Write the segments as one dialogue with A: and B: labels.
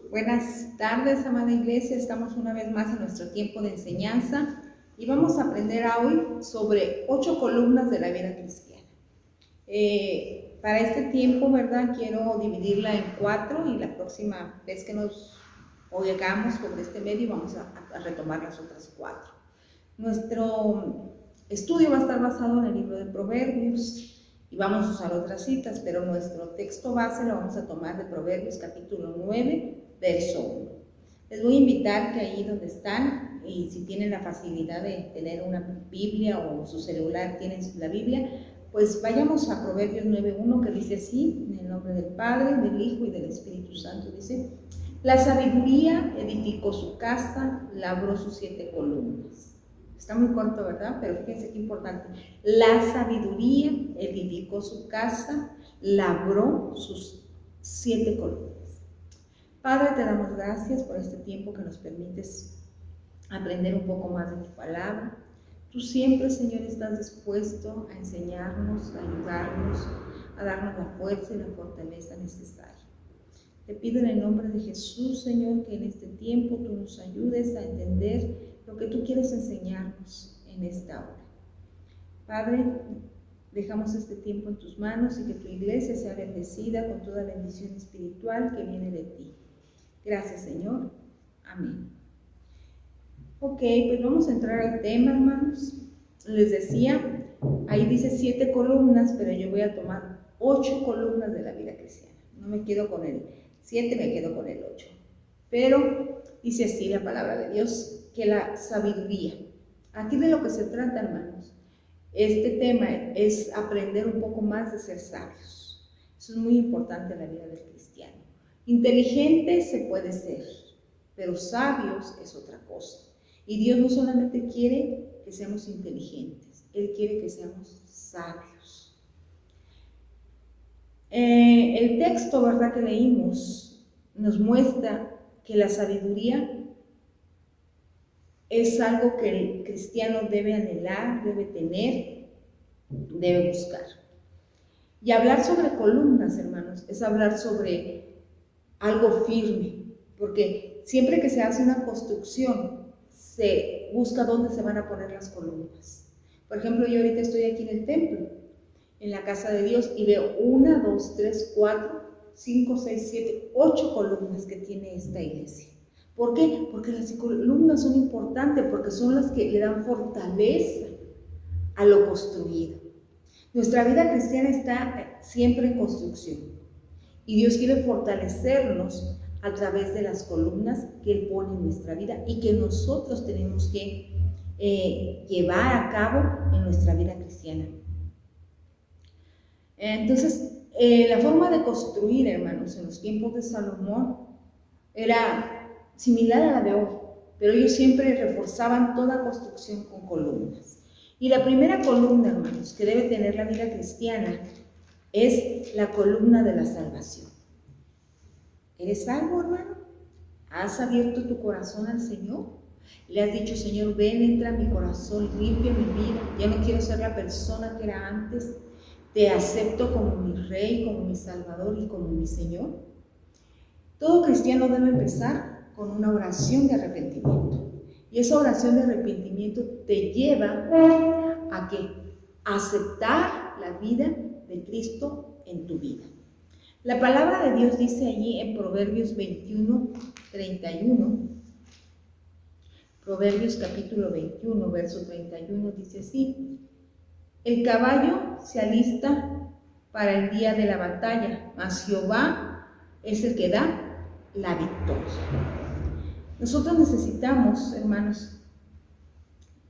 A: Buenas tardes, amada iglesia. Estamos una vez más en nuestro tiempo de enseñanza y vamos a aprender hoy sobre 8 columnas de la vida cristiana. Para este tiempo, ¿verdad? Quiero dividirla en 4 y la próxima vez que nos oigamos sobre este medio vamos a retomar las otras 4. Nuestro estudio va a estar basado en el libro de Proverbios y vamos a usar otras citas, pero nuestro texto base lo vamos a tomar de Proverbios capítulo 9, verso 1. Les voy a invitar que ahí donde están, y si tienen la facilidad de tener una Biblia o su celular tienen la Biblia, pues vayamos a Proverbios 9:1, que dice así: en el nombre del Padre, del Hijo y del Espíritu Santo. Dice: la sabiduría edificó su casa, labró sus 7 columnas. Está muy corto, ¿verdad? Pero fíjense qué importante. La sabiduría edificó su casa, labró sus 7 columnas. Padre, te damos gracias por este tiempo que nos permites aprender un poco más de tu palabra. Tú siempre, Señor, estás dispuesto a enseñarnos, a ayudarnos, a darnos la fuerza y la fortaleza necesaria. Te pido en el nombre de Jesús, Señor, que en este tiempo tú nos ayudes a entender lo que tú quieres enseñarnos en esta hora. Padre, dejamos este tiempo en tus manos y que tu iglesia sea bendecida con toda bendición espiritual que viene de ti. Gracias, Señor. Amén. Ok, pues vamos a entrar al tema, hermanos. Les decía, ahí dice 7 columnas, pero yo voy a tomar 8 columnas de la vida cristiana. No me quedo con el 7, me quedo con el 8. Pero dice así la palabra de Dios, que la sabiduría. Aquí de lo que se trata, hermanos, este tema es aprender un poco más de ser sabios. Eso es muy importante en la vida del cristiano. Inteligente se puede ser, pero sabios es otra cosa. Y Dios no solamente quiere que seamos inteligentes, Él quiere que seamos sabios. El texto, ¿verdad?, que leímos nos muestra que la sabiduría es algo que el cristiano debe anhelar, debe tener, debe buscar. Y hablar sobre columnas, hermanos, es hablar sobre algo firme, porque siempre que se hace una construcción, se busca dónde se van a poner las columnas. Por ejemplo, yo ahorita estoy aquí en el templo, en la casa de Dios, y veo 1, 2, 3, 4, 5, 6, 7, 8 columnas que tiene esta iglesia. ¿Por qué? Porque las columnas son importantes, porque son las que le dan fortaleza a lo construido. Nuestra vida cristiana está siempre en construcción y Dios quiere fortalecernos a través de las columnas que Él pone en nuestra vida y que nosotros tenemos que llevar a cabo en nuestra vida cristiana. Entonces, la forma de construir, hermanos, en los tiempos de Salomón era similar a la de hoy, pero ellos siempre reforzaban toda construcción con columnas. Y la primera columna, hermanos, que debe tener la vida cristiana es la columna de la salvación. ¿Eres salvo, hermano? ¿Has abierto tu corazón al Señor? ¿Le has dicho: Señor, ven, entra a mi corazón, limpia mi vida, ya no quiero ser la persona que era antes, te acepto como mi Rey, como mi Salvador y como mi Señor? Todo cristiano debe empezar con una oración de arrepentimiento. Y esa oración de arrepentimiento te lleva a que aceptar la vida de Cristo en tu vida. La palabra de Dios dice allí en Proverbios 21:31, Proverbios capítulo 21, verso 31, dice así: el caballo se alista para el día de la batalla, mas Jehová es el que da la victoria. Nosotros necesitamos, hermanos,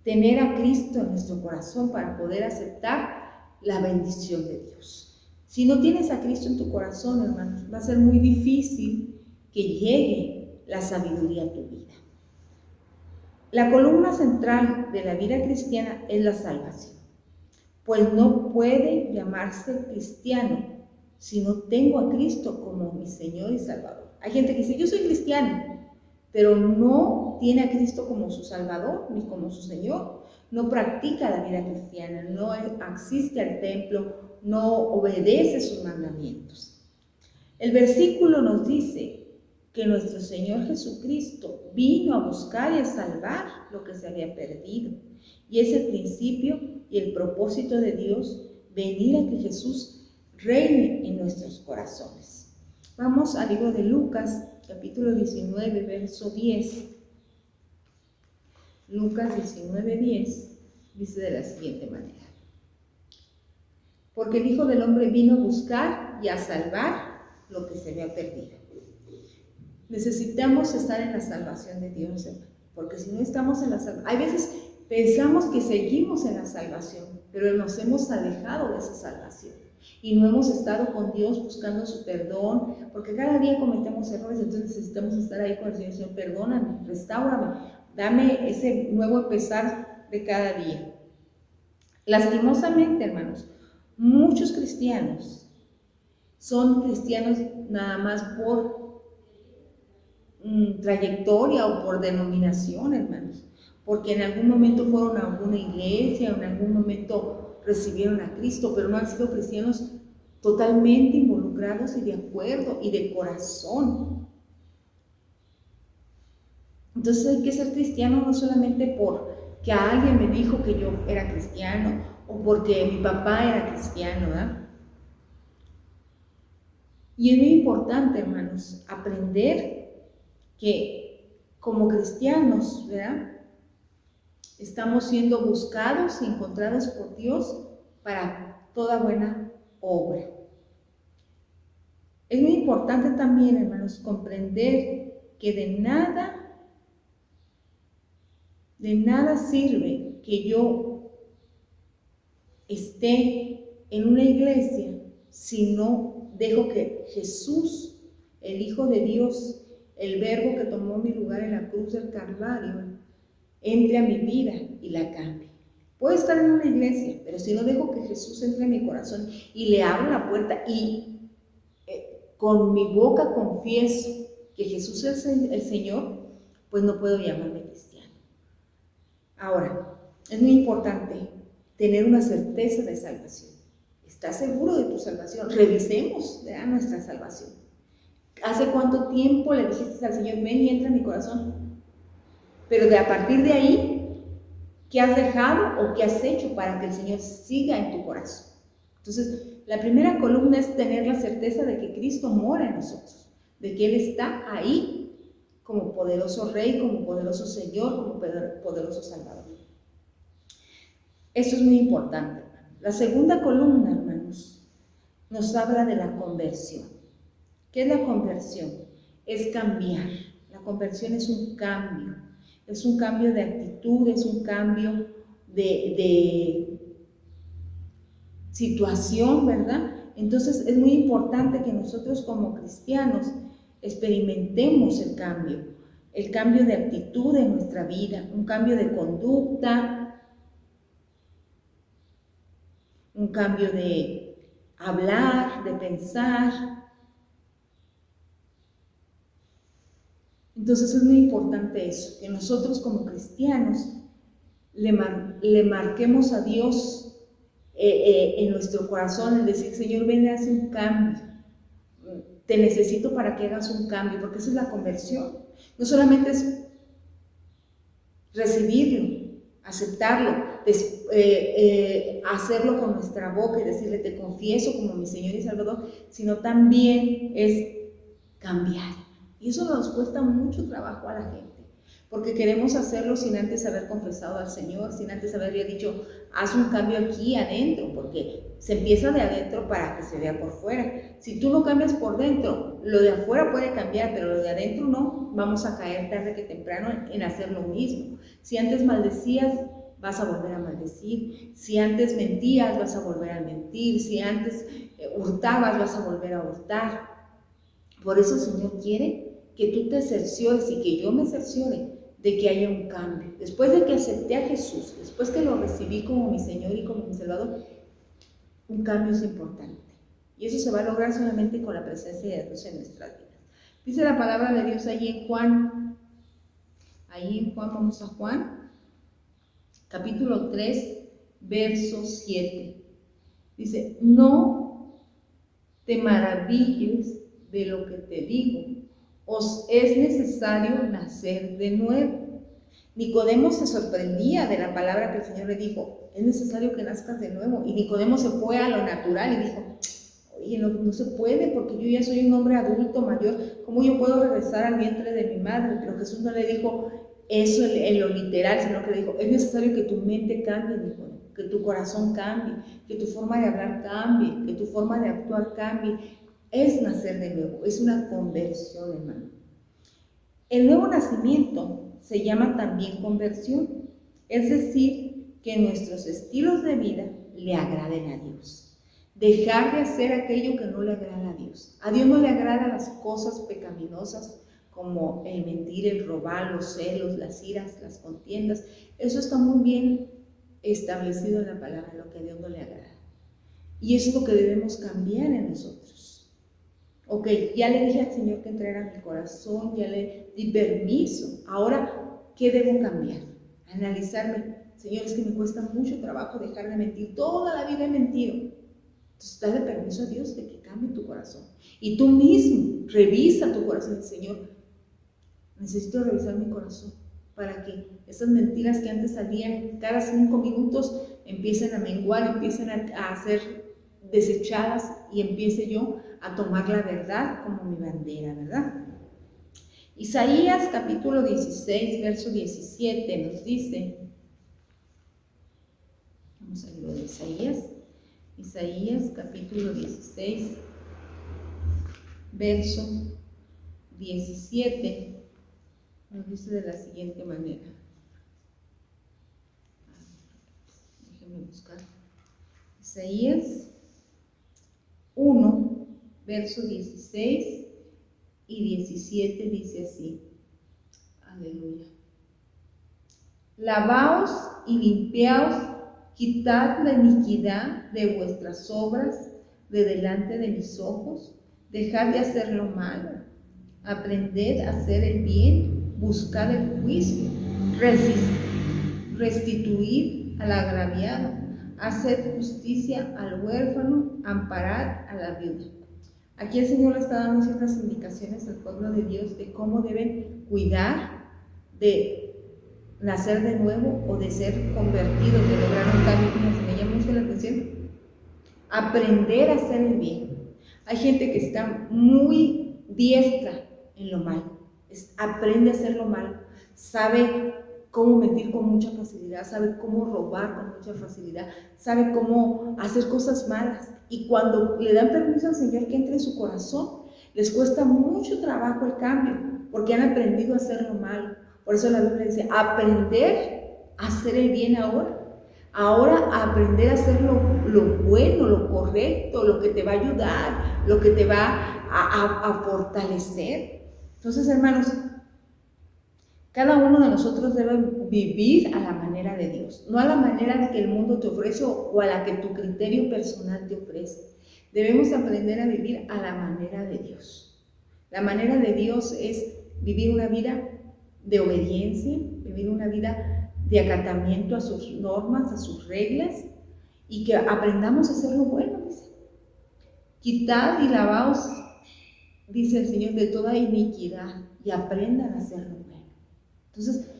A: tener a Cristo en nuestro corazón para poder aceptar la bendición de Dios. Si no tienes a Cristo en tu corazón, hermanos, va a ser muy difícil que llegue la sabiduría a tu vida. La columna central de la vida cristiana es la salvación, pues no puede llamarse cristiano si no tengo a Cristo como mi Señor y Salvador. Hay gente que dice: yo soy cristiano, pero no tiene a Cristo como su Salvador ni como su Señor, no practica la vida cristiana, no asiste al templo, no obedece sus mandamientos. El versículo nos dice que nuestro Señor Jesucristo vino a buscar y a salvar lo que se había perdido. Y es el principio y el propósito de Dios, venir a que Jesús reine en nuestros corazones. Vamos al libro de Lucas, capítulo 19, verso 10. Lucas 19, 10 dice de la siguiente manera: porque el Hijo del Hombre vino a buscar y a salvar lo que se había perdido. Necesitamos estar en la salvación de Dios, hermano, porque si no estamos en la salvación, hay veces pensamos que seguimos en la salvación, pero nos hemos alejado de esa salvación y no hemos estado con Dios buscando su perdón, porque cada día cometemos errores, entonces necesitamos estar ahí con el Señor. Señor, perdóname, restáurame, dame ese nuevo empezar de cada día. Lastimosamente, hermanos, muchos cristianos son cristianos nada más por trayectoria o por denominación, hermanos, porque en algún momento fueron a alguna iglesia o en algún momento recibieron a Cristo, pero no han sido cristianos totalmente involucrados y de acuerdo y de corazón. Entonces hay que ser cristiano no solamente porque a alguien me dijo que yo era cristiano o porque mi papá era cristiano, ¿verdad? Y es muy importante, hermanos, aprender que como cristianos, ¿verdad?, estamos siendo buscados y encontrados por Dios para toda buena obra. Es muy importante también, hermanos, comprender que de nada sirve que yo esté en una iglesia si no dejo que Jesús, el Hijo de Dios, el Verbo que tomó mi lugar en la cruz del Calvario, entre a mi vida y la cambie. Puedo estar en una iglesia, pero si no dejo que Jesús entre a mi corazón y le abro la puerta y con mi boca confieso que Jesús es el Señor, pues no puedo llamarme cristiano. Ahora, es muy importante tener una certeza de salvación. ¿Estás seguro de tu salvación? Revisemos, ¿verdad?, nuestra salvación. ¿Hace cuánto tiempo le dijiste al Señor, ven y entra en mi corazón? Pero a partir de ahí, ¿qué has dejado o qué has hecho para que el Señor siga en tu corazón? Entonces, la primera columna es tener la certeza de que Cristo mora en nosotros, de que Él está ahí como poderoso Rey, como poderoso Señor, como poderoso Salvador. Eso es muy importante. La segunda columna, hermanos, nos habla de la conversión. ¿Qué es la conversión? Es cambiar. La conversión es un cambio de actitud, es un cambio de situación, ¿verdad? Entonces es muy importante que nosotros como cristianos experimentemos el cambio de actitud en nuestra vida, un cambio de conducta, un cambio de hablar, de pensar. Entonces es muy importante eso, que nosotros como cristianos le marquemos a Dios en nuestro corazón, el decir, Señor, ven y haz un cambio. Te necesito para que hagas un cambio, porque esa es la conversión. No solamente es recibirlo, aceptarlo, hacerlo con nuestra boca y decirle, te confieso como mi Señor y Salvador, sino también es cambiar. Y eso nos cuesta mucho trabajo a la gente, porque queremos hacerlo sin antes haber confesado al Señor, sin antes haberle dicho, haz un cambio aquí adentro, porque se empieza de adentro para que se vea por fuera. Si tú no cambias por dentro, lo de afuera puede cambiar, pero lo de adentro no. Vamos a caer tarde que temprano en hacer lo mismo. Si antes maldecías, vas a volver a maldecir. Si antes mentías, vas a volver a mentir. Si antes hurtabas, vas a volver a hurtar. Por eso el Señor quiere que tú te cerciores y que yo me cerciore de que haya un cambio. Después de que acepté a Jesús, después que lo recibí como mi Señor y como mi Salvador, un cambio es importante. Y eso se va a lograr solamente con la presencia de Dios en nuestras vidas. Dice la palabra de Dios ahí en Juan, vamos a Juan, capítulo 3, verso 7. Dice, no te maravilles de lo que te digo, os es necesario nacer de nuevo. Nicodemo se sorprendía de la palabra que el Señor le dijo, es necesario que nazcas de nuevo. Y Nicodemo se fue a lo natural y dijo, oye, no se puede porque yo ya soy un hombre adulto, mayor, ¿cómo yo puedo regresar al vientre de mi madre? Pero Jesús no le dijo eso en lo literal, sino que le dijo, es necesario que tu mente cambie, Nicodemo, que tu corazón cambie, que tu forma de hablar cambie, que tu forma de actuar cambie. Es nacer de nuevo, es una conversión, hermano. El nuevo nacimiento se llama también conversión, es decir, que nuestros estilos de vida le agraden a Dios. Dejar de hacer aquello que no le agrada a Dios. A Dios no le agradan las cosas pecaminosas como el mentir, el robar, los celos, las iras, las contiendas. Eso está muy bien establecido en la palabra, lo que a Dios no le agrada. Y eso es lo que debemos cambiar en nosotros. Ok, ya le dije al Señor que entrara en mi corazón, ya le di permiso. Ahora, ¿qué debo cambiar? Analizarme. Señor, es que me cuesta mucho trabajo dejar de mentir. Toda la vida he mentido. Entonces, dale permiso a Dios de que cambie tu corazón. Y tú mismo, revisa tu corazón. Señor, necesito revisar mi corazón para que esas mentiras que antes salían cada 5 minutos empiecen a menguar, empiecen a ser desechadas y empiece yo a tomar la verdad como mi bandera, ¿verdad? Isaías capítulo 16, verso 17 nos dice, vamos a libro de Isaías capítulo 16, verso 17, nos dice de la siguiente manera. Déjenme buscar. Isaías 1, verso 16 y 17 dice así. Aleluya. Lavaos y limpiaos, quitad la iniquidad de vuestras obras de delante de mis ojos, dejad de hacer lo malo, aprended a hacer el bien, buscad el juicio, restituid al agraviado, haced justicia al huérfano, amparad a la viuda. Aquí el Señor le está dando ciertas indicaciones al pueblo de Dios de cómo deben cuidar de nacer de nuevo o de ser convertidos, de lograr un cambio. Me llama mucho la atención. Aprender a hacer el bien. Hay gente que está muy diestra en lo malo. Aprende a hacer lo malo. Sabe cómo mentir con mucha facilidad, sabe cómo robar con mucha facilidad, sabe cómo hacer cosas malas. Y cuando le dan permiso al Señor que entre en su corazón, les cuesta mucho trabajo el cambio, porque han aprendido a hacer lo malo. Por eso la Biblia dice, aprender a hacer el bien ahora aprender a hacer lo bueno, lo correcto, lo que te va a ayudar, lo que te va a fortalecer. Entonces, hermanos, cada uno de nosotros debe vivir a la manera de Dios, no a la manera que el mundo te ofrece o a la que tu criterio personal te ofrece. Debemos aprender a vivir a la manera de Dios. La manera de Dios es vivir una vida de obediencia, vivir una vida de acatamiento a sus normas, a sus reglas, y que aprendamos a hacer lo bueno, dice. Quitad y lavaos, dice el Señor, de toda iniquidad y aprendan a hacer lo bueno. Entonces,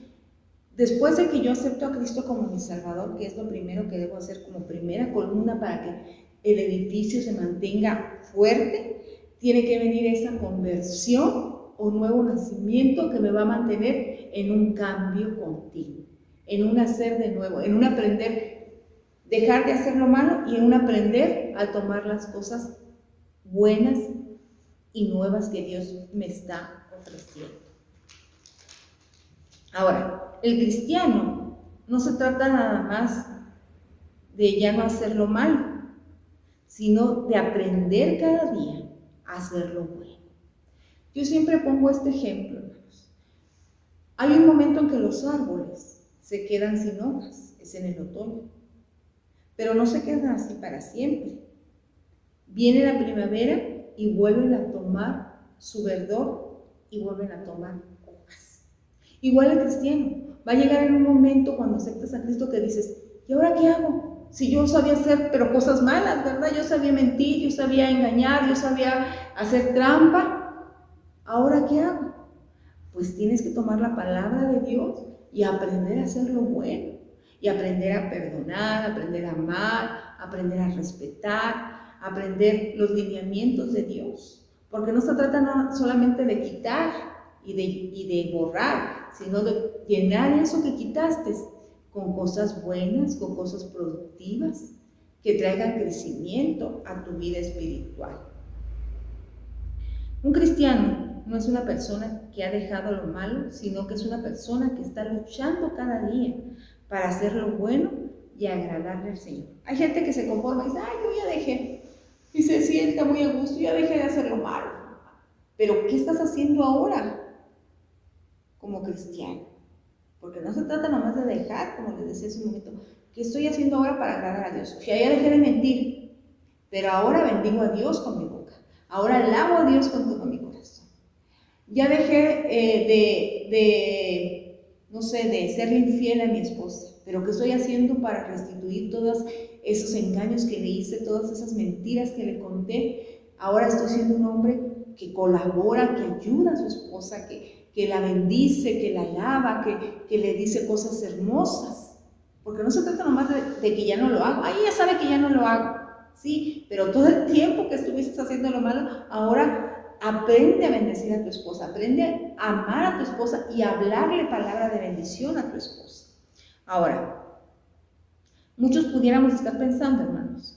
A: después de que yo acepto a Cristo como mi Salvador, que es lo primero que debo hacer como primera columna para que el edificio se mantenga fuerte, tiene que venir esa conversión o nuevo nacimiento que me va a mantener en un cambio continuo, en un hacer de nuevo, en un aprender, dejar de hacer lo malo y en un aprender a tomar las cosas buenas y nuevas que Dios me está ofreciendo. Ahora, el cristiano no se trata nada más de ya no hacer lo malo, sino de aprender cada día a hacer lo bueno. Yo siempre pongo este ejemplo, hermanos. Hay un momento en que los árboles se quedan sin hojas, es en el otoño, pero no se quedan así para siempre. Viene la primavera y vuelven a tomar su verdor y vuelven a tomar hojas. Igual el cristiano, va a llegar en un momento cuando aceptas a Cristo que dices, ¿y ahora qué hago? Si yo sabía hacer pero cosas malas, ¿verdad? Yo sabía mentir, yo sabía engañar, yo sabía hacer trampa. ¿Ahora qué hago? Pues tienes que tomar la palabra de Dios y aprender a hacer lo bueno, y aprender a perdonar, aprender a amar, aprender a respetar, aprender los lineamientos de Dios. Porque no se trata solamente de quitar y de borrar, sino de llenar eso que quitaste con cosas buenas, con cosas productivas, que traigan crecimiento a tu vida espiritual. Un cristiano no es una persona que ha dejado lo malo, sino que es una persona que está luchando cada día para hacer lo bueno y agradarle al Señor. Hay gente que se conforma y dice, ay, yo ya dejé, y se sienta muy a gusto, ya dejé de hacer lo malo. Pero ¿qué estás haciendo ahora como cristiano? Porque no se trata nomás de dejar, como les decía hace un momento, ¿qué estoy haciendo ahora para agradar a Dios? O sea, ya dejé de mentir, pero ahora bendigo a Dios con mi boca, ahora alabo a Dios con todo mi corazón. Ya dejé no sé, de serle infiel a mi esposa, pero ¿qué estoy haciendo para restituir todos esos engaños que le hice, todas esas mentiras que le conté? Ahora estoy siendo un hombre que colabora, que ayuda a su esposa, que la bendice, que la alaba, que le dice cosas hermosas. Porque no se trata nomás de que ya no lo hago. Ay, ella sabe que ya no lo hago. Sí, pero todo el tiempo que estuviste haciendo lo malo, ahora aprende a bendecir a tu esposa, aprende a amar a tu esposa y a hablarle palabra de bendición a tu esposa. Ahora, muchos pudiéramos estar pensando, hermanos,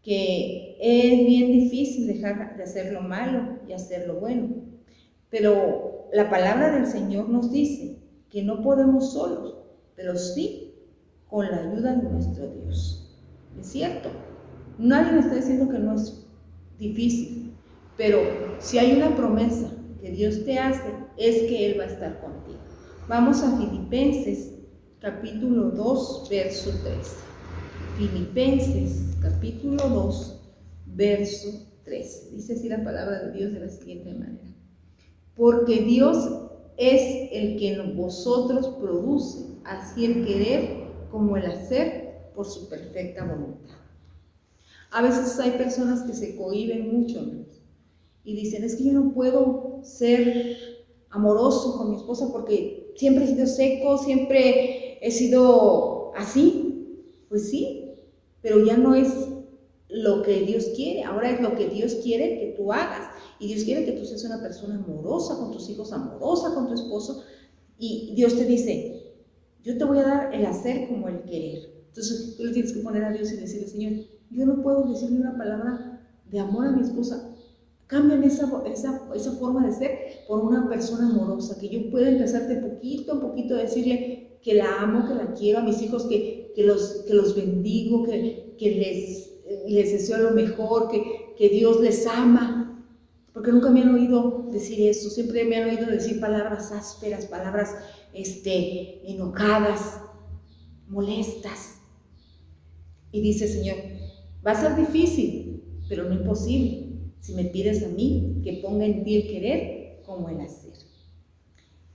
A: que es bien difícil dejar de hacer lo malo y hacer lo bueno, pero la palabra del Señor nos dice que no podemos solos, pero sí con la ayuda de nuestro Dios. ¿Es cierto? Nadie me está diciendo que no es difícil, pero si hay una promesa que Dios te hace, es que Él va a estar contigo. Vamos a Filipenses capítulo 2, verso 13. Filipenses capítulo 2, verso 13. Dice así la palabra de Dios de la siguiente manera. Porque Dios es el que en vosotros produce así el querer como el hacer por su perfecta voluntad. A veces hay personas que se cohíben mucho, ¿no? Y dicen, es que yo no puedo ser amoroso con mi esposa porque siempre he sido seco, siempre he sido así. Pues sí, pero ya no es lo que Dios quiere, ahora es lo que Dios quiere que tú hagas. Y Dios quiere que tú seas una persona amorosa con tus hijos, amorosa con tu esposo. Y Dios te dice, yo te voy a dar el hacer como el querer. Entonces tú le tienes que poner a Dios y decirle, Señor, yo no puedo decirle una palabra de amor a mi esposa. Cámbiame esa forma de ser por una persona amorosa, que yo pueda empezar de poquito a poquito a decirle que la amo, que la quiero, a mis hijos que los bendigo, que les deseo lo mejor, que Dios les ama. Porque nunca me han oído decir eso, siempre me han oído decir palabras ásperas, palabras enojadas, molestas. Y dice, Señor, va a ser difícil, pero no imposible, si me pides a mí que ponga en ti el querer como el hacer.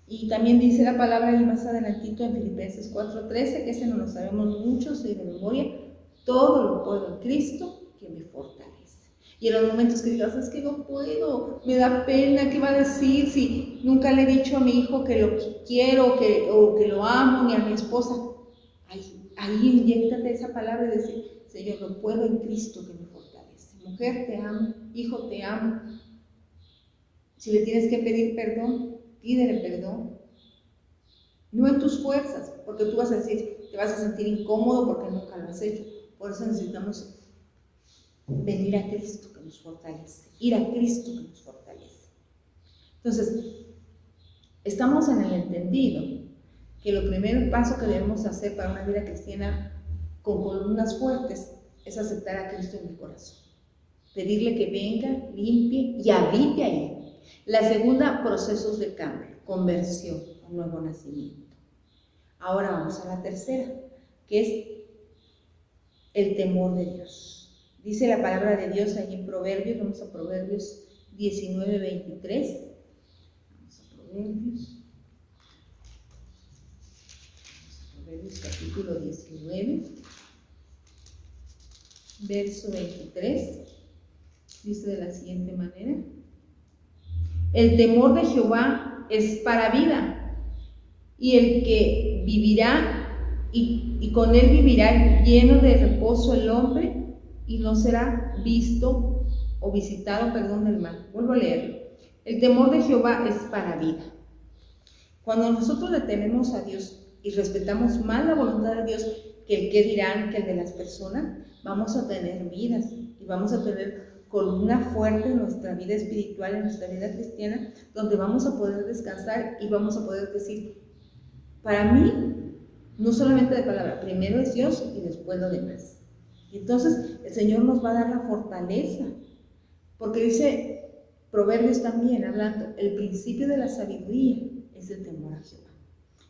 A: Y también dice la palabra ahí más adelantito en Filipenses 4:13, que ese no lo sabemos mucho, soy de memoria, todo lo puedo en Cristo que me fortalece. Y en los momentos que digas, es que no puedo, me da pena, ¿qué va a decir si nunca le he dicho a mi hijo que lo quiero o que lo amo, ni a mi esposa? Ahí inyéctate esa palabra y decir, Señor, lo puedo en Cristo que me fortalece. Mujer, te amo, hijo, te amo. Si le tienes que pedir perdón, pídele perdón. No en tus fuerzas, porque tú vas a decir, te vas a sentir incómodo porque nunca lo has hecho. Por eso necesitamos venir a Cristo que nos fortalece, ir a Cristo que nos fortalece. Entonces, estamos en el entendido que lo primer paso que debemos hacer para una vida cristiana con columnas fuertes es aceptar a Cristo en mi corazón. Pedirle que venga, limpie y habite ahí. La segunda, procesos de cambio, conversión, un nuevo nacimiento. Ahora vamos a la tercera, que es el temor de Dios. Dice la palabra de Dios ahí en Proverbios, vamos a Proverbios 19:23. Vamos a Proverbios capítulo 19, verso 23. Dice de la siguiente manera: El temor de Jehová es para vida, y el que vivirá, y con él vivirá lleno de reposo el hombre, y no será visto o visitado, del mal. Vuelvo a leerlo. El temor de Jehová es para vida. Cuando nosotros le tememos a Dios y respetamos más la voluntad de Dios que el que dirán, que el de las personas, vamos a tener vidas y vamos a tener columna fuerte en nuestra vida espiritual, en nuestra vida cristiana, donde vamos a poder descansar y vamos a poder decir, para mí, no solamente de palabra, primero es Dios y después lo demás. Y entonces el Señor nos va a dar la fortaleza, porque dice Proverbios también, hablando, el principio de la sabiduría es el temor a Jehová.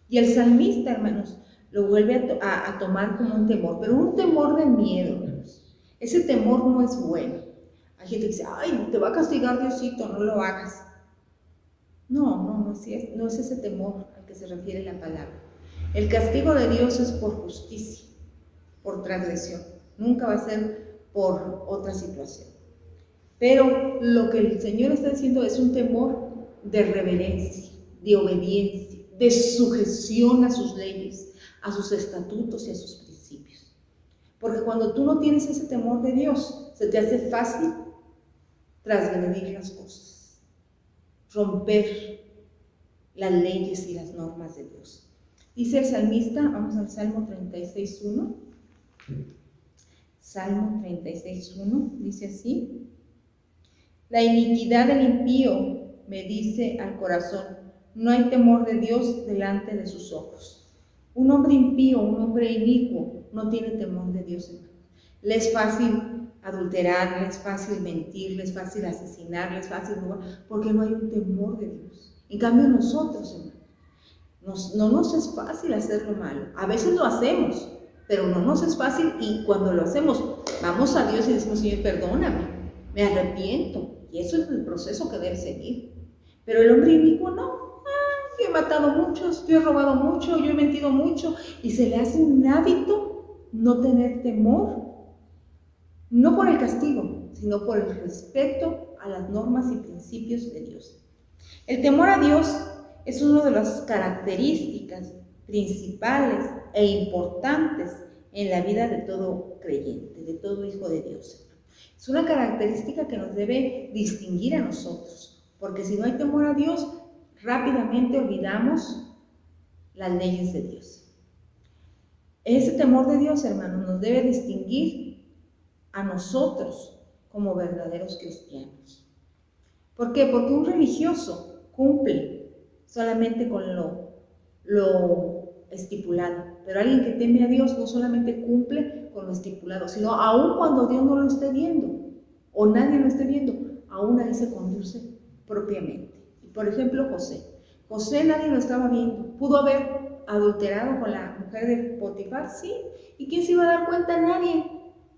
A: Y el salmista, hermanos, lo vuelve a tomar como un temor, pero un temor de miedo, hermanos. Ese temor no es bueno. Hay gente que dice, ay, te va a castigar Diosito, no lo hagas. No es ese temor al que se refiere la palabra. El castigo de Dios es por justicia, por transgresión. Nunca va a ser por otra situación. Pero lo que el Señor está diciendo es un temor de reverencia, de obediencia, de sujeción a sus leyes, a sus estatutos y a sus principios. Porque cuando tú no tienes ese temor de Dios, se te hace fácil transgredir las cosas, romper las leyes y las normas de Dios. Dice el salmista, vamos al Salmo 36.1. Salmo 36.1 dice así: la iniquidad del impío me dice al corazón, no hay temor de Dios delante de sus ojos. Un hombre impío, un hombre inicuo, no tiene temor de Dios, hermano. Le es fácil adulterar, le es fácil mentir, le es fácil asesinar, le es fácil robar, porque no hay un temor de Dios. En cambio nosotros, hermano, no nos es fácil hacer lo malo. A veces lo hacemos, pero no nos es fácil, y cuando lo hacemos, vamos a Dios y decimos, Señor, perdóname, me arrepiento. Y eso es el proceso que debe seguir. Pero el hombre inicuo no. Yo he matado muchos, yo he robado mucho, yo he mentido mucho, y se le hace un hábito no tener temor, no por el castigo, sino por el respeto a las normas y principios de Dios. El temor a Dios es una de las características principales e importantes en la vida de todo creyente, de todo hijo de Dios. Es una característica que nos debe distinguir a nosotros, porque si no hay temor a Dios, rápidamente olvidamos las leyes de Dios. Ese temor de Dios, hermanos, nos debe distinguir a nosotros como verdaderos cristianos. ¿Por qué? Porque un religioso cumple solamente con lo estipulado, pero alguien que teme a Dios no solamente cumple con lo estipulado, sino aun cuando Dios no lo esté viendo o nadie lo esté viendo, aún ahí se conduce propiamente. Y por ejemplo, José nadie lo estaba viendo, pudo haber adulterado con la mujer de Potifar, sí, ¿y quién se iba a dar cuenta? Nadie,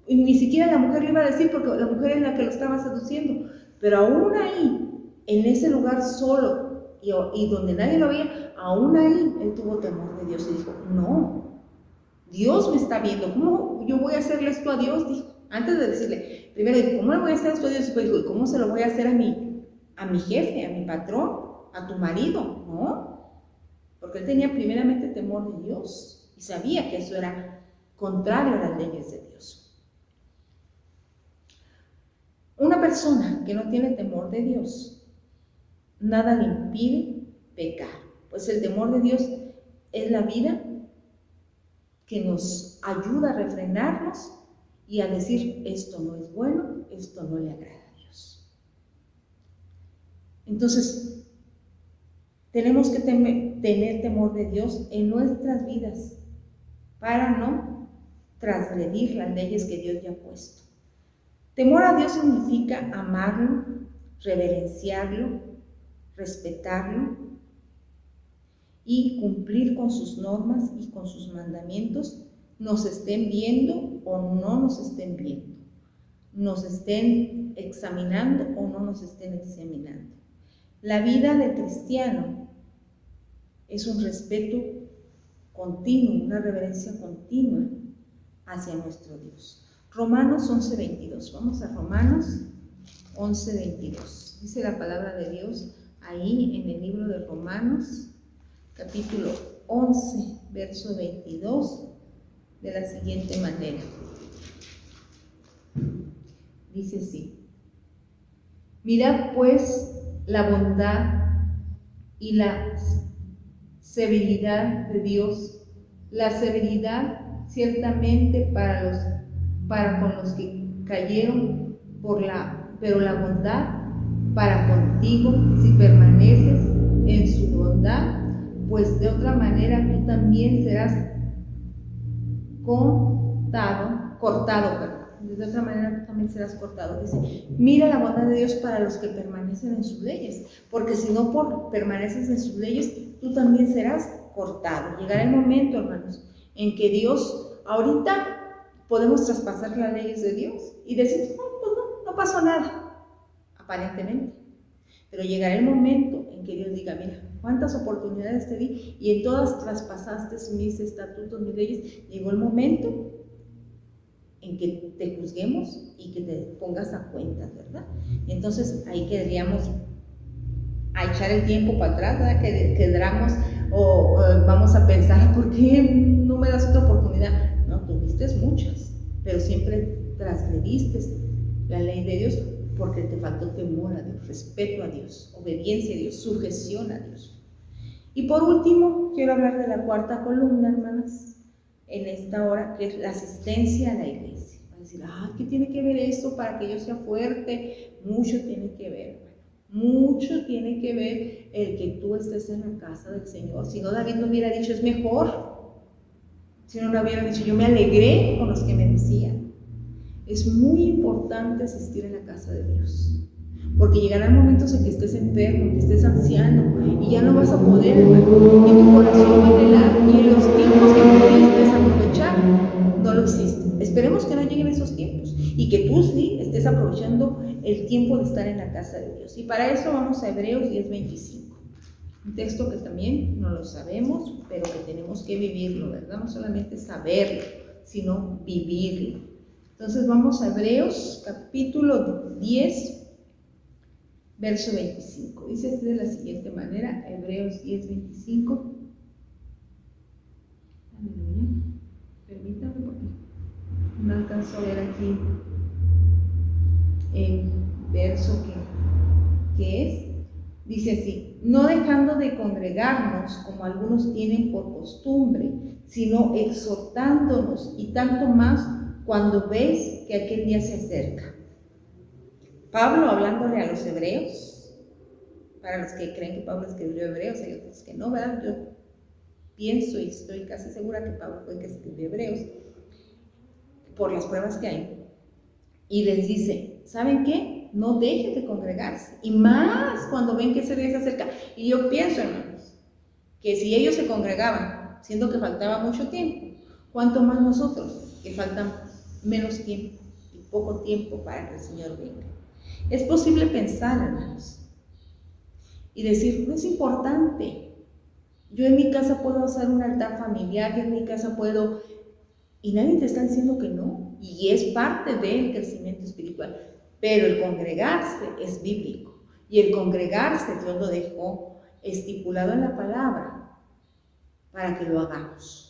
A: y ni siquiera la mujer le iba a decir, porque la mujer es la que lo estaba seduciendo. Pero aún ahí, en ese lugar solo y donde nadie lo veía, aún ahí él tuvo temor de Dios y dijo, no, Dios me está viendo, ¿cómo yo voy a hacerle esto a Dios? Dijo, antes de decirle, primero dijo, ¿cómo le voy a hacer esto a Dios? Después dijo, ¿y cómo se lo voy a hacer a mi jefe, a mi patrón, a tu marido? No, porque él tenía primeramente temor de Dios y sabía que eso era contrario a las leyes de Dios. Una persona que no tiene temor de Dios, nada le impide pecar, pues el temor de Dios es la vida que nos ayuda a refrenarnos y a decir, esto no es bueno, esto no le agrada a Dios. Entonces, tenemos que tener temor de Dios en nuestras vidas para no transgredir las leyes que Dios ya ha puesto. Temor a Dios significa amarlo, reverenciarlo, respetarlo y cumplir con sus normas y con sus mandamientos, nos estén viendo o no nos estén viendo, nos estén examinando o no nos estén examinando. La vida del cristiano es un respeto continuo, una reverencia continua hacia nuestro Dios. Romanos 11:22. Vamos a Romanos 11:22. Dice la palabra de Dios, ahí en el libro de Romanos, capítulo 11, verso 22, de la siguiente manera. Dice así: mirad pues la bondad y la severidad de Dios, la severidad ciertamente para con los que cayeron pero la bondad para contigo si permaneces en su bondad, pues de otra manera tú también serás cortado. De otra manera tú también serás cortado. Dice, mira la bondad de Dios para los que permanecen en sus leyes, porque si no permaneces en sus leyes, tú también serás cortado. Llegará el momento, hermanos, en que Dios, ahorita podemos traspasar las leyes de Dios y decir, no pasó nada, aparentemente. Pero llegará el momento en que Dios diga, mira, cuántas oportunidades te di y en todas traspasaste mis estatutos, mis leyes. Llegó el momento en que te juzguemos y que te pongas a cuenta, ¿verdad? Entonces ahí quedaríamos a echar el tiempo para atrás, ¿verdad? Quedamos o vamos a pensar, ¿por qué no me das otra oportunidad? No, tuviste muchas, pero siempre transgrediste la ley de Dios porque te faltó temor a Dios, respeto a Dios, obediencia a Dios, sujeción a Dios. Y por último, quiero hablar de la cuarta columna, hermanas, en esta hora, que es la asistencia a la iglesia. Van a decir, ¿qué tiene que ver esto para que yo sea fuerte? Mucho tiene que ver, hermano. Mucho tiene que ver el que tú estés en la casa del Señor. Si no, David no hubiera dicho, es mejor. Si no, hubiera dicho, yo me alegré con los que me decían. Es muy importante asistir en la casa de Dios, porque llegarán momentos en que estés enfermo, que estés anciano y ya no vas a poder, hermano, y tu corazón va a velar y en los tiempos que pudiste aprovechar no lo hiciste. Esperemos que no lleguen esos tiempos y que tú sí estés aprovechando el tiempo de estar en la casa de Dios. Y para eso vamos a Hebreos 10:25, un texto que también no lo sabemos, pero que tenemos que vivirlo, ¿verdad? No solamente saberlo, sino vivirlo. Entonces vamos a Hebreos capítulo 10, verso 25. Dice así de la siguiente manera, Hebreos 10:25. Permítame porque no alcanzo a ver aquí el verso que es. Dice así, no dejando de congregarnos como algunos tienen por costumbre, sino exhortándonos y tanto más cuando veis que aquel día se acerca. Pablo hablándole a los hebreos, para los que creen que Pablo escribió Hebreos, hay otros que no, ¿verdad? Yo pienso y estoy casi segura que Pablo fue el que escribió Hebreos, por las pruebas que hay. Y les dice, ¿saben qué? No dejen de congregarse, y más cuando ven que ese día se acerca. Y yo pienso, hermanos, que si ellos se congregaban, siendo que faltaba mucho tiempo, ¿cuánto más nosotros, que faltan menos tiempo y poco tiempo para que el Señor venga? Es posible pensar, hermanos, y decir, no es importante. Yo en mi casa puedo hacer un altar familiar, yo en mi casa puedo, y nadie te está diciendo que no, y es parte del crecimiento espiritual, pero el congregarse es bíblico, y el congregarse Dios lo dejó estipulado en la palabra para que lo hagamos.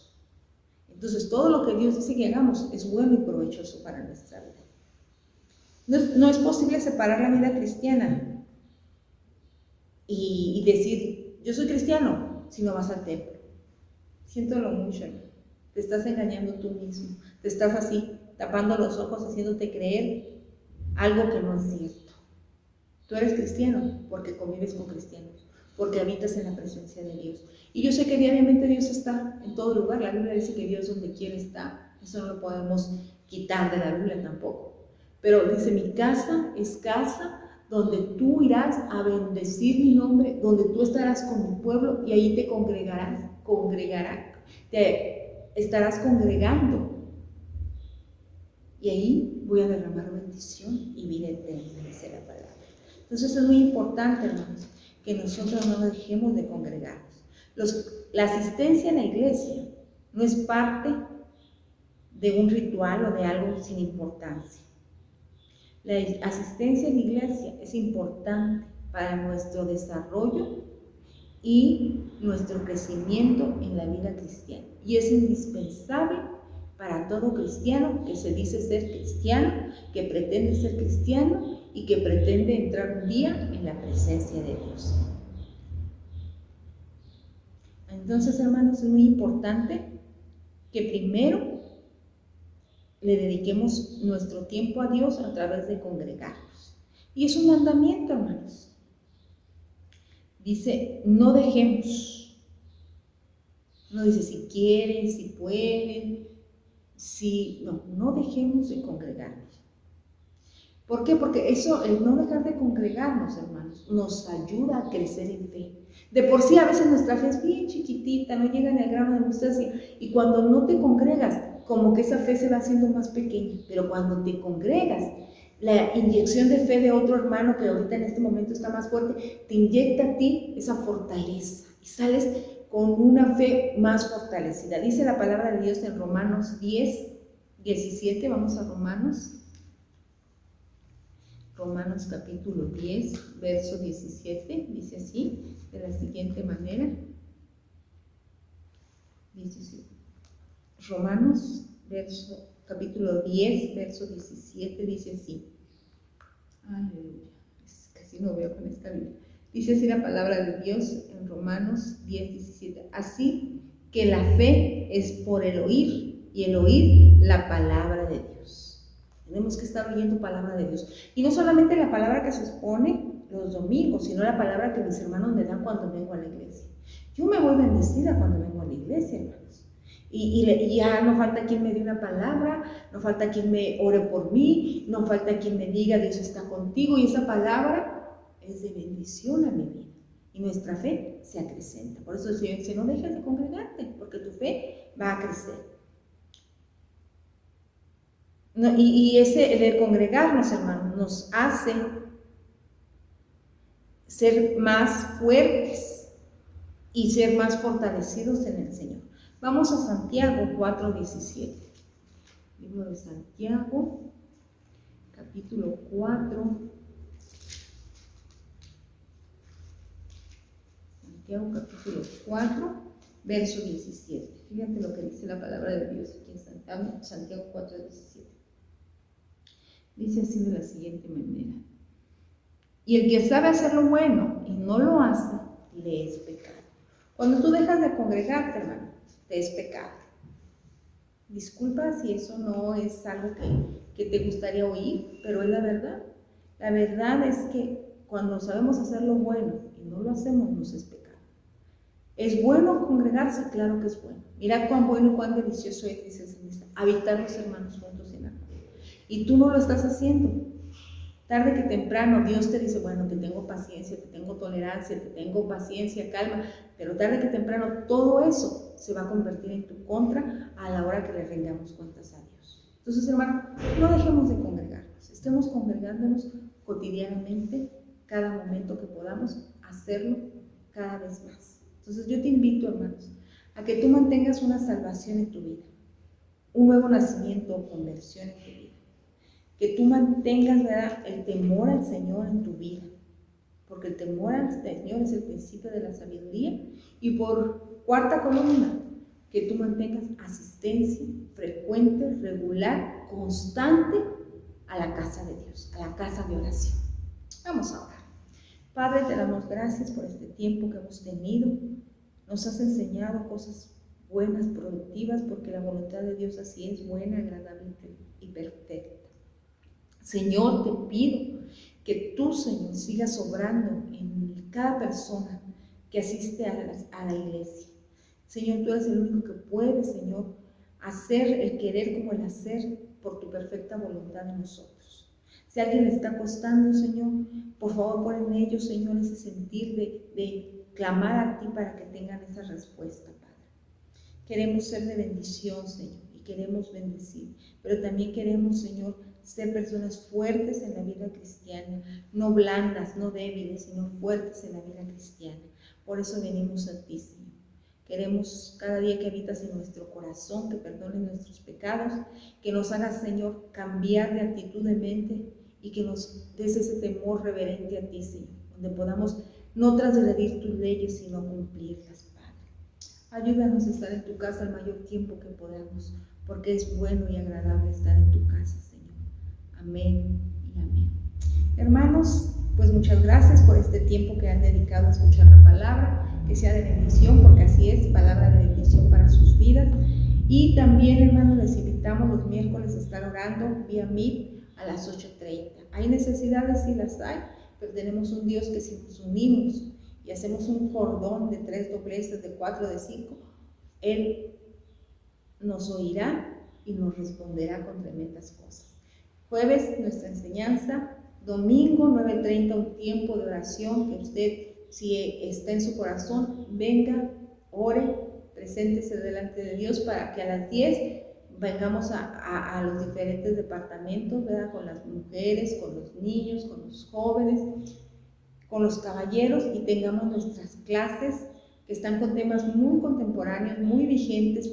A: Entonces todo lo que Dios dice que hagamos es bueno y provechoso para nuestra vida. No es posible separar la vida cristiana y decir, yo soy cristiano, si no vas al templo. Siéntelo mucho, ¿no? Te estás engañando tú mismo, te estás así, tapando los ojos, haciéndote creer algo que no es cierto. Tú eres cristiano porque convives con cristianos, porque habitas en la presencia de Dios. Y yo sé que diariamente Dios está en todo lugar. La Biblia dice que Dios donde quiere está. Eso no lo podemos quitar de la Biblia tampoco. Pero dice, mi casa es casa donde tú irás a bendecir mi nombre, donde tú estarás con mi pueblo y ahí te te estarás congregando. Y ahí voy a derramar bendición y vida eterna, dice la palabra. Entonces es muy importante, hermanos, que nosotros no dejemos de congregarnos. La asistencia en la iglesia no es parte de un ritual o de algo sin importancia. La asistencia en la iglesia es importante para nuestro desarrollo y nuestro crecimiento en la vida cristiana. Y es indispensable para todo cristiano que se dice ser cristiano, que pretende ser cristiano y que pretende entrar un día en la presencia de Dios. Entonces, hermanos, es muy importante que primero le dediquemos nuestro tiempo a Dios a través de congregarnos. Y es un mandamiento, hermanos. Dice, no dejemos. No dice si quieren, si pueden, si... No dejemos de congregarnos. ¿Por qué? Porque eso, el no dejar de congregarnos, hermanos, nos ayuda a crecer en fe. De por sí, a veces nuestra fe es bien chiquitita, no llega ni al grano de mostaza, y cuando no te congregas, como que esa fe se va haciendo más pequeña. Pero cuando te congregas, la inyección de fe de otro hermano que ahorita en este momento está más fuerte, te inyecta a ti esa fortaleza y sales con una fe más fortalecida. Dice la palabra de Dios en Romanos 10, 17, vamos a Romanos capítulo 10, verso 17, dice así, de la siguiente manera. Dice así, Romanos capítulo 10, verso 17, dice así. Aleluya, casi no veo con esta Biblia. Dice así la palabra de Dios en Romanos 10, 17. Así que la fe es por el oír y el oír la palabra de Dios. Tenemos que estar oyendo palabra de Dios. Y no solamente la palabra que se expone los domingos, sino la palabra que mis hermanos me dan cuando vengo a la iglesia. Yo me voy bendecida cuando vengo a la iglesia, hermanos. Y ya no falta quien me dé una palabra, no falta quien me ore por mí, no falta quien me diga Dios está contigo. Y esa palabra es de bendición a mi vida. Y nuestra fe se acrecenta. Por eso el Señor dice, no dejes de congregarte, porque tu fe va a crecer. No, y el congregarnos, hermanos, nos hace ser más fuertes y ser más fortalecidos en el Señor. Vamos a Santiago 4:17. Libro de Santiago, capítulo 4. Santiago, capítulo 4, verso 17. Fíjate lo que dice la palabra de Dios aquí en Santiago 4:17. Dice así de la siguiente manera. Y el que sabe hacer lo bueno y no lo hace, le es pecado. Cuando tú dejas de congregarte, hermano, te es pecado. Disculpa si eso no es algo que te gustaría oír, pero es la verdad. La verdad es que cuando sabemos hacer lo bueno y no lo hacemos, nos es pecado. ¿Es bueno congregarse? Claro que es bueno. Mira cuán bueno y cuán delicioso es, dice el Señor, habitar los hermanos juntos en armonía. Y tú no lo estás haciendo. Tarde que temprano Dios te dice, bueno, te tengo paciencia, te tengo tolerancia, te tengo paciencia, calma, pero tarde que temprano todo eso se va a convertir en tu contra a la hora que le rendamos cuentas a Dios. Entonces, hermano, no dejemos de congregarnos, estemos congregándonos cotidianamente, cada momento que podamos hacerlo cada vez más. Entonces, yo te invito, hermanos, a que tú mantengas una salvación en tu vida, un nuevo nacimiento o conversión en tu vida. Que tú mantengas, ¿verdad?, el temor al Señor en tu vida, porque el temor al Señor es el principio de la sabiduría. Y por cuarta columna, que tú mantengas asistencia frecuente, regular, constante a la casa de Dios, a la casa de oración. Vamos a orar. Padre, te damos gracias por este tiempo que hemos tenido. Nos has enseñado cosas buenas, productivas, porque la voluntad de Dios así es, buena, agradable y perfecta. Señor, te pido que tú, Señor, sigas obrando en cada persona que asiste a la iglesia. Señor, tú eres el único que puede, Señor, hacer el querer como el hacer por tu perfecta voluntad en nosotros. Si a alguien le está costando, Señor, por favor pon en ellos, Señor, ese sentir de clamar a ti para que tengan esa respuesta, Padre. Queremos ser de bendición, Señor, y queremos bendecir, pero también queremos, Señor, ser personas fuertes en la vida cristiana, no blandas, no débiles, sino fuertes en la vida cristiana. Por eso venimos a ti, Señor. Queremos cada día que habitas en nuestro corazón, que perdones nuestros pecados, que nos hagas, Señor, cambiar de actitud de mente y que nos des ese temor reverente a ti, Señor. donde podamos no transgredir tus leyes, sino cumplirlas, Padre. Ayúdanos a estar en tu casa el mayor tiempo que podamos, porque es bueno y agradable estar en tu casa, Señor. Amén y amén. Hermanos, pues muchas gracias por este tiempo que han dedicado a escuchar la palabra, que sea de bendición, porque así es, palabra de bendición para sus vidas. Y también, hermanos, les invitamos los miércoles a estar orando vía Meet a las 8:30. Hay necesidades, sí las hay, pero tenemos un Dios que si nos unimos y hacemos un cordón de 3 dobleces, de 4, de 5, Él nos oirá y nos responderá con tremendas cosas. Jueves, nuestra enseñanza. Domingo, 9:30, un tiempo de oración que usted, si está en su corazón, venga, ore, preséntese delante de Dios para que a las 10 vengamos a los diferentes departamentos, ¿verdad? Con las mujeres, con los niños, con los jóvenes, con los caballeros, y tengamos nuestras clases que están con temas muy contemporáneos, muy vigentes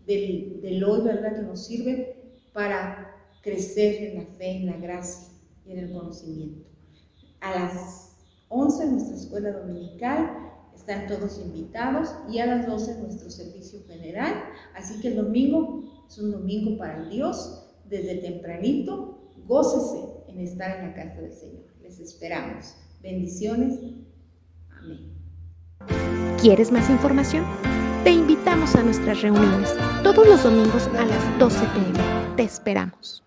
A: del hoy, ¿verdad? Que nos sirven para crecer en la fe, en la gracia y en el conocimiento. A las 11 nuestra escuela dominical, están todos invitados, y a las 12 nuestro servicio general. Así que el domingo es un domingo para el Dios. Desde tempranito, gócese en estar en la casa del Señor. Les esperamos. Bendiciones. Amén.
B: ¿Quieres más información? Te invitamos a nuestras reuniones todos los domingos a las 12 p.m. Te esperamos.